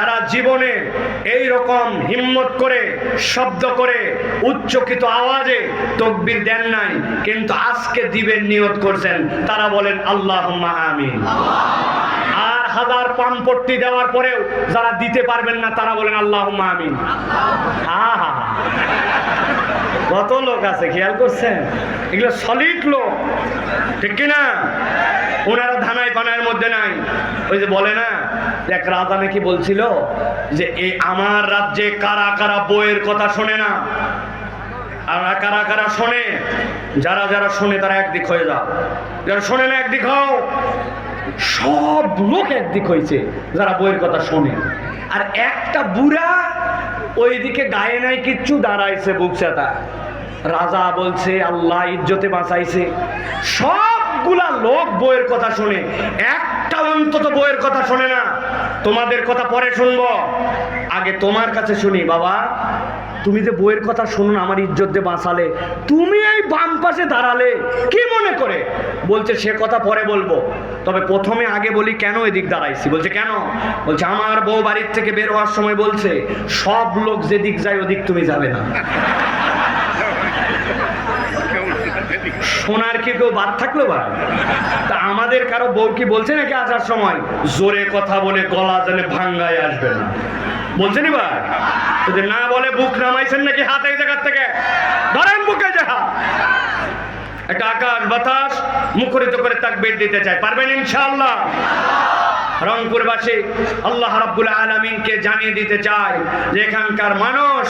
সারা জীবনে এই রকম হিম্মত করে শব্দ করে উচ্চকিত আওয়াজে তাকবীর দেন নাই, কিন্তু আজকে দিবেন নিয়ত করছেন, তারা বলেন আল্লাহুম্মা আমিন। আর হাজার পামপট্টি দেওয়ার পরেও যারা দিতে পারবেন না তারা বলেন আল্লাহুম্মা আমিন। আহা, কত লোক আছে খেয়াল করছেন? এগুলো সলিড লোক, ঠিক কিনা? ওনারা ধানাই পানার মধ্যে নাই। ওই যে বলে না, এক রাজা নাকি বলছিল যে এই আমার রাজ্যে কারা কারা বইয়ের কথা শোনে না, আর কারা কারা শোনে। যারা যারা শোনে তারা একদিক হয়ে যাও, যারা শোনে না একদিক হও। সব লোক একদিক হয়েছে যারা বইয়ের কথা শোনে, আর একটা বুড়া ওইদিকে গায়ে নাই কিচ্ছু, দাঁড়াইছে বুকসাটা। রাজা বলছে আল্লাহ ইজ্জতে বাঁচাইছে। সবগুলা লোক বইয়ের কথা শোনে, একটা অন্তত বইয়ের কথা শোনে না। তোমাদের কথা পরে শুনবো, আগে তোমার কাছে শুনি। বাবা, তুমি যে বইয়ের কথা শুনুন আমার ইজ্জত দিয়ে বাঁচালে, তুমি এই বাম পাশে দাঁড়ালে কি মনে করে? বলছে সে কথা পরে বলবো, তবে প্রথমে আগে বলি কেন এদিক দাঁড়াইছি। বলছে কেন? বলছে আমার বউ বাড়ির থেকে বের হওয়ার সময় বলছে সব লোক যেদিক যায় ওদিক তুমি যাবে না। শোনার কি কেউ বাদ থাকলো? বা তা আমাদের কারো বউ কি বলছে নাকি আসার সময় জোরে কথা বলে গলা যেন ভাঙ্গায় আসবে না? বলছেন বা যদি না বলে বুক নামাইছেন নাকি হাত এই জায়গার থেকে ধরেন বুকে যে হাত, একটা আকাশ বাতাস মুখরিত করে তাকবীর দিতে চাই, পারবেন ইনশাআল্লাহ? রংপুরবাসী আল্লাহ রাব্বুল আলামিনকে জানিয়ে দিতে চাই যে এখানকার মানুষ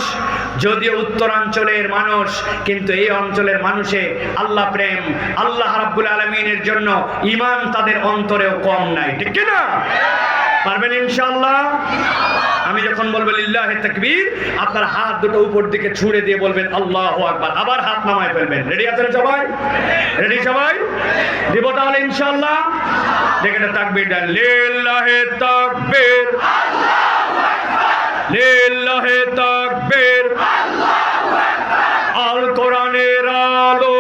যদিও উত্তরাঞ্চলের মানুষ, কিন্তু এই অঞ্চলের মানুষে আল্লাহ প্রেম, আল্লাহ রাব্বুল আলামিনের জন্য ঈমান তাদের অন্তরেও কম নাই, ঠিক কি না? পারবেন ইনশাআল্লাহ? আমি যখন বলবো লিল্লাহি তাকবীর, আপনার হাত দুটো উপর দিকে ছুঁড়ে দিয়ে বলবেন আল্লাহু আকবার, আবার হাত নামায় ফেলবেন। রেডি আছেন সবাই? রেডি সবাই? দিব তাহলে ইনশাআল্লাহ? দেখেন তাকবীর দেন, লিল্লাহি তাকবীর, আল্লাহু আকবার, লিল্লাহি তাকবীর, আল্লাহু আকবার। আল কোরআনের আলো,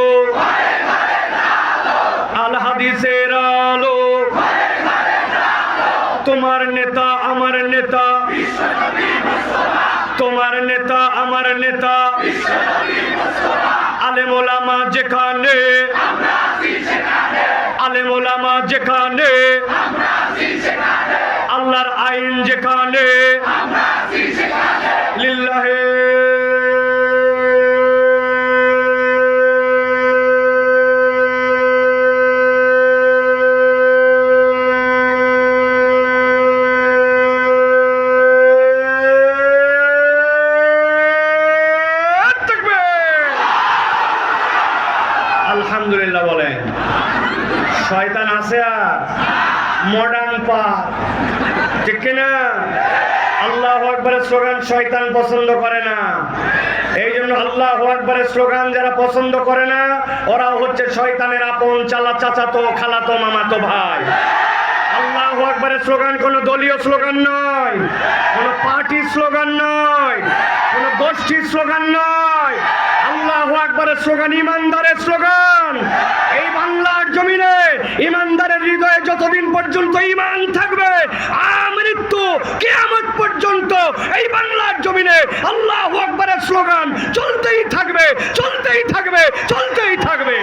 আল হাদিসের আলো, তোমার নেতা আমার নেতা, তোমার নেতা আমার নেতা, আলেম ওলামা যেখানে, আলেম ওলামা যেখানে, আল্লাহর আইন যেখানে, লিল্লাহি আলহামদুলিল্লাহ বলেন। শয়তান আছে আর মডার্ন পা, ঠিক কিনা? আল্লাহু আকবারের স্লোগান শয়তান পছন্দ করে না। এই জন্য আল্লাহু আকবারের স্লোগান যারা পছন্দ করে না ওরা হচ্ছে শয়তানের আপন চালা চাচাতো খালাতো মামাতো ভাই। আল্লাহু আকবারের স্লোগান কোন দলীয় স্লোগান নয়, কোন পার্টির স্লোগান নয়, কোন গোষ্ঠীর স্লোগান নয়। আল্লাহু আকবারের স্লোগান ইমানদারের স্লোগান। এই বাংলার জমিনে ইমানদারের হৃদয়ে যতদিন পর্যন্ত ঈমান থাকবে, আমৃত্যু কিয়ামত পর্যন্ত এই বাংলার জমিনে আল্লাহু আকবারের স্লোগান চলতেই থাকবে, চলতেই থাকবে, চলতেই থাকবে।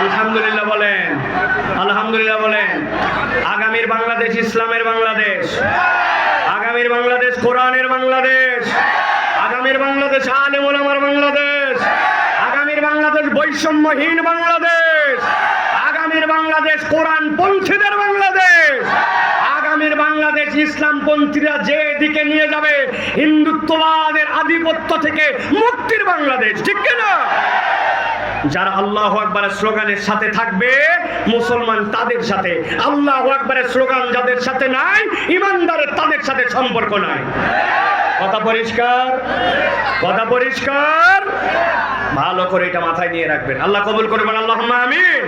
আলহামদুলিল্লাহ বলেন, আলহামদুলিল্লাহ বলেন। আগামীর বাংলাদেশ ইসলামের বাংলাদেশ, আগামীর বাংলাদেশ কোরআনের বাংলাদেশ, আগামীর বাংলাদেশ আলেম ওলামার বাংলাদেশ, আগামীর বাংলাদেশ বৈষম্যহীন বাংলাদেশ, আগামীর বাংলাদেশ কোরআন পন্থীদের বাংলাদেশ, আগামীর বাংলাদেশ ইসলামপন্থীরা যে দিকে নিয়ে যাবে হিন্দুত্ববাদের আধিপত্য থেকে মুক্তির বাংলাদেশ, ঠিক কিনা? যারা আল্লাহু আকবারের স্লোগানের সাথে থাকবে মুসলমান তাদের সাথে, আল্লাহু আকবারের স্লোগান যাদের সাথে নাই ইমানদারের তাদের সাথে সম্পর্ক নাই। কথা পরিষ্কার? কথা পরিষ্কার? ভালো করে এটা মাথায় নিয়ে রাখবেন। আল্লাহ কবুল করবেন, আল্লাহুম্মা আমিন।